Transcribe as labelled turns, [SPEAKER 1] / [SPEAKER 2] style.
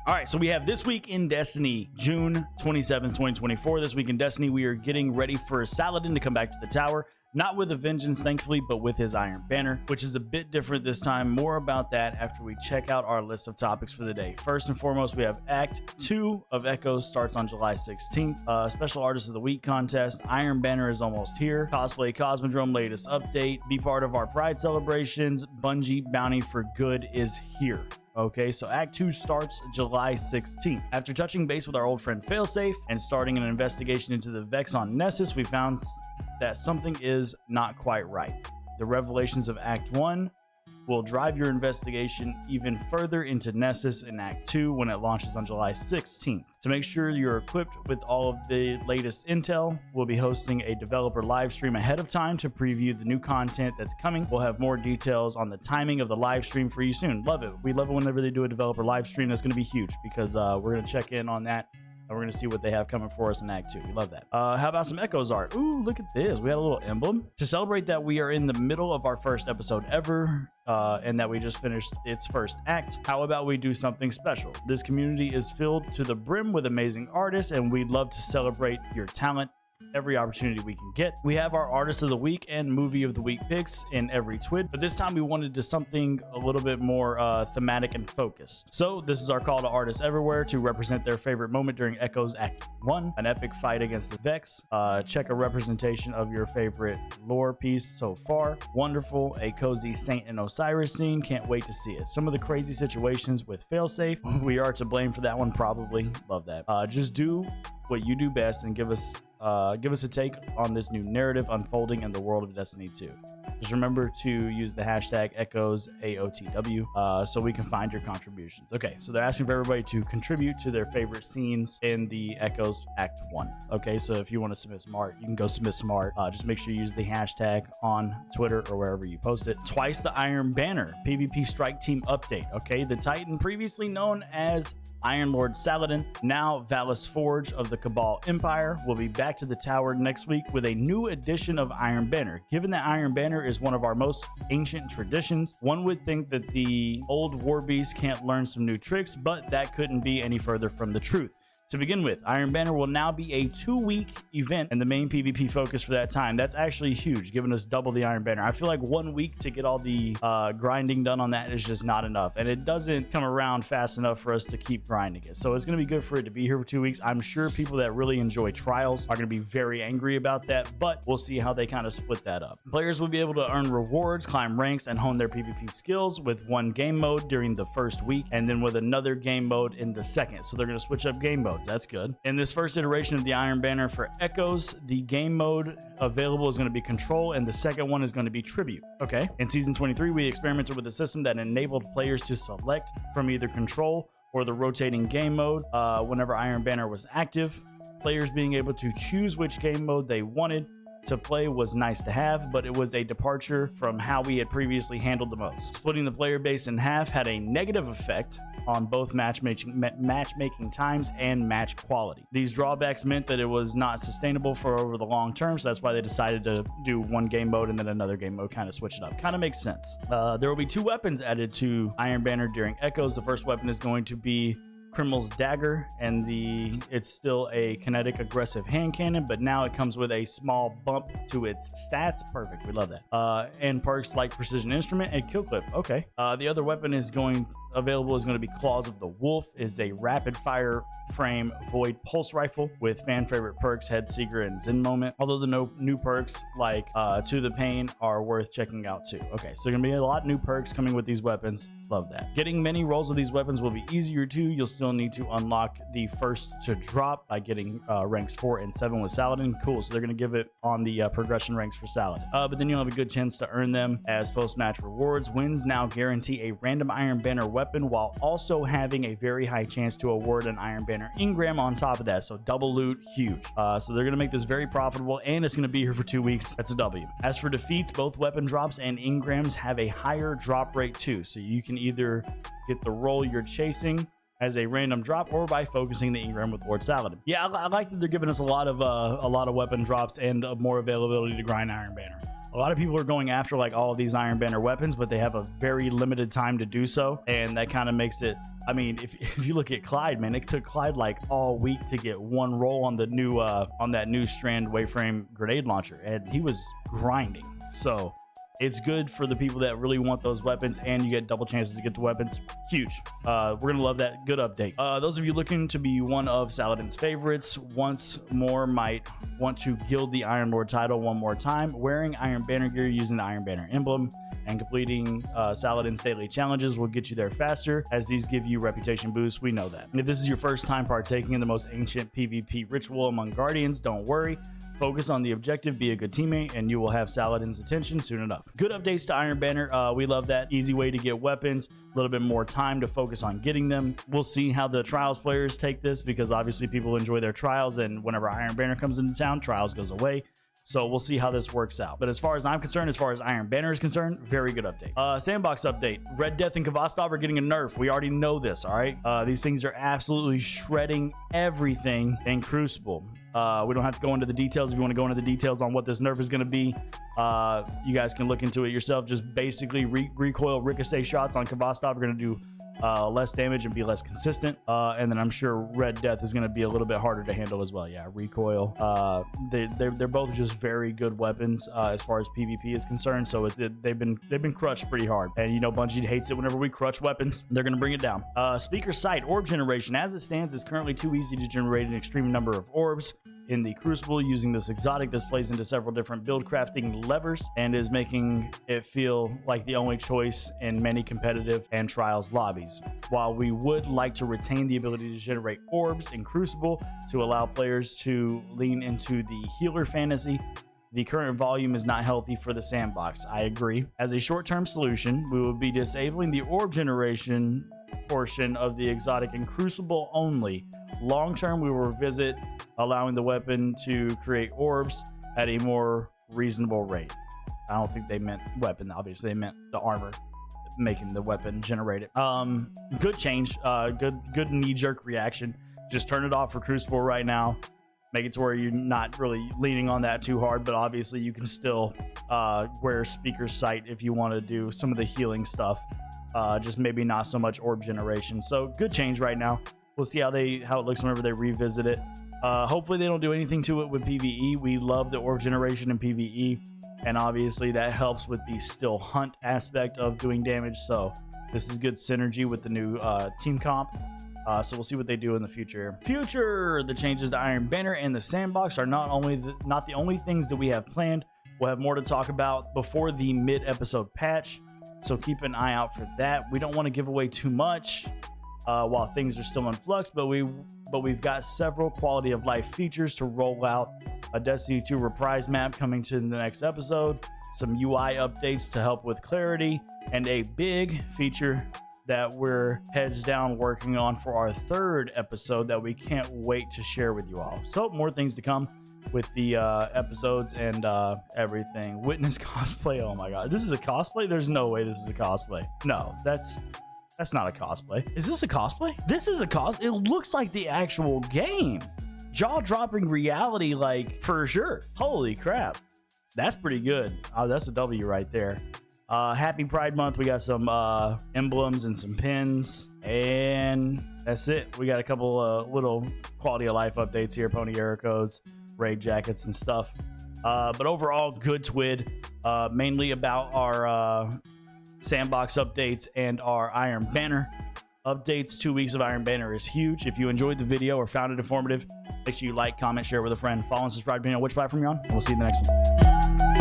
[SPEAKER 1] All right, so we have This Week in Destiny, June 27, 2024. This Week in Destiny, we are getting ready for Saladin to come back to the tower. Not with a vengeance, thankfully, but with his Iron Banner, which is a bit different this time. More about that after we check out our list of topics for the day. First and foremost, we have Act 2 of Echoes starts on July 16th. Special Artist of the Week contest. Iron Banner is almost here. Cosplay Cosmodrome latest update. Be part of our Pride celebrations. Bungie Bounty for Good is here. Okay, so Act 2 starts July 16th. After touching base with our old friend Failsafe and starting an investigation into the Vex on Nessus, we found that something is not quite right. The revelations of Act 1 will drive your investigation even further into Nessus in Act 2 when it launches on July 16th. To make sure you're equipped with all of the latest intel, we'll be hosting a developer live stream ahead of time to preview the new content that's coming. We'll have more details on the timing of the live stream for you soon. Love it. We love it whenever they do a developer live stream. That's going to be huge because we're going to check in on that. And we're going to see what they have coming for us in Act 2. We love that. How about some Echoes art? Ooh, look at this. We had a little emblem. To celebrate that we are in the middle of our first episode ever, and that we just finished its first act, how about we do something special? This community is filled to the brim with amazing artists, and we'd love to celebrate your talent every opportunity we can get. We have our Artist of the Week and Movie of the Week picks in every Twid, but this time we wanted to something a little bit more thematic and focused. So this is our call to artists everywhere to represent their favorite moment during Echoes Act 1, an epic fight against the Vex. Check a representation of your favorite lore piece so far. Wonderful, a cozy Saint and Osiris scene. Can't wait to see it. Some of the crazy situations with Failsafe. We are to blame for that one, probably. Love that. Just do what you do best and give us a take on this new narrative unfolding in the world of Destiny 2. Just remember to use the hashtag EchoesAOTW so we can find your contributions. Okay, so they're asking for everybody to contribute to their favorite scenes in the Echoes Act 1. Okay, so if you want to submit some art, you can go submit some art. Just make sure you use the hashtag on Twitter or wherever you post it. Twice the Iron Banner, PvP Strike Team update. Okay, the Titan previously known as Iron Lord Saladin, now Valis Forge of the Cabal Empire, will be back to the tower next week with a new edition of Iron Banner. Given that Iron Banner is one of our most ancient traditions, one would think that the old war beast can't learn some new tricks, but that couldn't be any further from the truth. To begin with, Iron Banner will now be a 2-week event and the main PvP focus for that time. That's actually huge, giving us double the Iron Banner. I feel like 1 week to get all the grinding done on that is just not enough, and it doesn't come around fast enough for us to keep grinding it. So it's going to be good for it to be here for 2 weeks. I'm sure people that really enjoy trials are going to be very angry about that, but we'll see how they kind of split that up. Players will be able to earn rewards, climb ranks, and hone their PvP skills with one game mode during the first week, and then with another game mode in the second. So they're going to switch up game modes. That's good. In this first iteration of the Iron Banner for Echoes, the game mode available is going to be Control, and the second one is going to be Tribute. Okay. In Season 23, we experimented with a system that enabled players to select from either Control or the rotating game mode whenever Iron Banner was active. Players being able to choose which game mode they wanted to play was nice to have, but it was a departure from how we had previously handled the most. Splitting the player base in half had a negative effect on both matchmaking times and match quality. These drawbacks meant that it was not sustainable for over the long term, so that's why they decided to do one game mode and then another game mode, kind of switch it up. Kind of makes sense. There will be 2 weapons added to Iron Banner during Echoes. The first weapon is going to be Criminal's Dagger, and it's still a kinetic aggressive hand cannon, but now it comes with a small bump to its stats. Perfect, we love that. And perks like Precision Instrument and Kill Clip. Okay. The other weapon available is going to be Claws of the Wolf, is a rapid fire frame void pulse rifle with fan favorite perks Head Seeker and Zen Moment, although the new perks like To the Pain are worth checking out too. Okay, so gonna be a lot of new perks coming with these weapons. Love that. Getting many rolls of these weapons will be easier too. You'll still need to unlock the first to drop by getting ranks 4 and 7 with Saladin. Cool, so they're gonna give it on the progression ranks for Saladin, but then you'll have a good chance to earn them as post-match rewards. Wins now guarantee a random Iron Banner weapon while also having a very high chance to award an Iron Banner engram on top of that, so double loot, huge. So they're gonna make this very profitable, and it's gonna be here for 2 weeks. That's a W. As for defeats, both weapon drops and engrams have a higher drop rate too, so you can either get the role you're chasing as a random drop or by focusing the engram with Lord Saladin. Yeah, I like that they're giving us a lot of weapon drops and more availability to grind Iron Banner. A lot of people are going after like all of these Iron Banner weapons, but they have a very limited time to do so, and that kind of makes it, I mean, if you look at Clyde, man, it took Clyde like all week to get one roll on the new on that new Strand Waveframe grenade launcher, and he was grinding. So it's good for the people that really want those weapons, and you get double chances to get the weapons. Huge. We're gonna love that. Good update. Those of you looking to be one of Saladin's favorites once more might want to gild the Iron Lord title one more time, wearing Iron Banner gear using the Iron Banner emblem and completing Saladin's daily challenges will get you there faster, as these give you reputation boosts. We know that. If this is your first time partaking in the most ancient PvP ritual among Guardians, don't worry. Focus on the objective, be a good teammate, and you will have Saladin's attention soon enough. Good updates to Iron Banner. We love that. Easy way to get weapons, a little bit more time to focus on getting them. We'll see how the Trials players take this, because obviously people enjoy their Trials, and whenever Iron Banner comes into town, Trials goes away. So we'll see how this works out. But as far as I'm concerned, as far as Iron Banner is concerned, very good update. Sandbox update. Red Death and Kvastov are getting a nerf. We already know this, all right? These things are absolutely shredding everything in Crucible. We don't have to go into the details. If you want to go into the details on what this nerf is going to be, you guys can look into it yourself. Just basically recoil ricochet shots on Kvastov are going to do less damage and be less consistent, and then I'm sure Red Death is going to be a little bit harder to handle as well. Yeah, recoil. They're both just very good weapons as far as PvP is concerned. So they've been crutched pretty hard, and you know Bungie hates it whenever we crutch weapons. They're going to bring it down. Speaker sight orb generation, as it stands, is currently too easy to generate an extreme number of orbs in the Crucible. Using this exotic, this plays into several different build crafting levers and is making it feel like the only choice in many competitive and Trials lobbies. While we would like to retain the ability to generate orbs in Crucible to allow players to lean into the healer fantasy, the current volume is not healthy for the Sandbox. I agree. As a short-term solution, we will be disabling the orb generation portion of the exotic in Crucible only. Long-term, we will revisit allowing the weapon to create orbs at a more reasonable rate. I don't think they meant weapon. Obviously, they meant the armor, making the weapon generate it. Good change. Good knee-jerk reaction. Just turn it off for Crucible right now. Make it to where you're not really leaning on that too hard, but obviously you can still wear Speaker Sight if you want to do some of the healing stuff. Just maybe not so much orb generation. So good change right now. We'll see how it looks whenever they revisit it. Hopefully they don't do anything to it with PvE. We love the orb generation in PvE, and obviously that helps with the still hunt aspect of doing damage. So this is good synergy with the new team comp. So we'll see what they do in the future. The changes to Iron Banner and the Sandbox are not the only things that we have planned. We'll have more to talk about before the mid-episode patch, so keep an eye out for that. We don't want to give away too much while things are still in flux, but we've got several quality of life features to roll out. A Destiny 2 reprise map coming to the next episode, some UI updates to help with clarity, and a big feature that we're heads down working on for our third episode that we can't wait to share with you all. So more things to come with the episodes and everything. Witness cosplay. Oh my god, this is a cosplay? There's no way this is a cosplay. No, that's not a cosplay. Is this a cosplay? This is a cosplay. It looks like the actual game. Jaw-dropping reality, like, for sure. Holy crap, that's pretty good. Oh, that's a W right there. Happy Pride Month. We got some emblems and some pins, and that's it. We got a couple little quality of life updates here, pony era codes, raid jackets and stuff, but overall good Twid, mainly about our Sandbox updates and our Iron Banner updates. 2 weeks of Iron Banner is huge. If you enjoyed the video or found it informative, make sure you like, comment, share with a friend, follow and subscribe depending on which platform you're on, and we'll see you in the next one.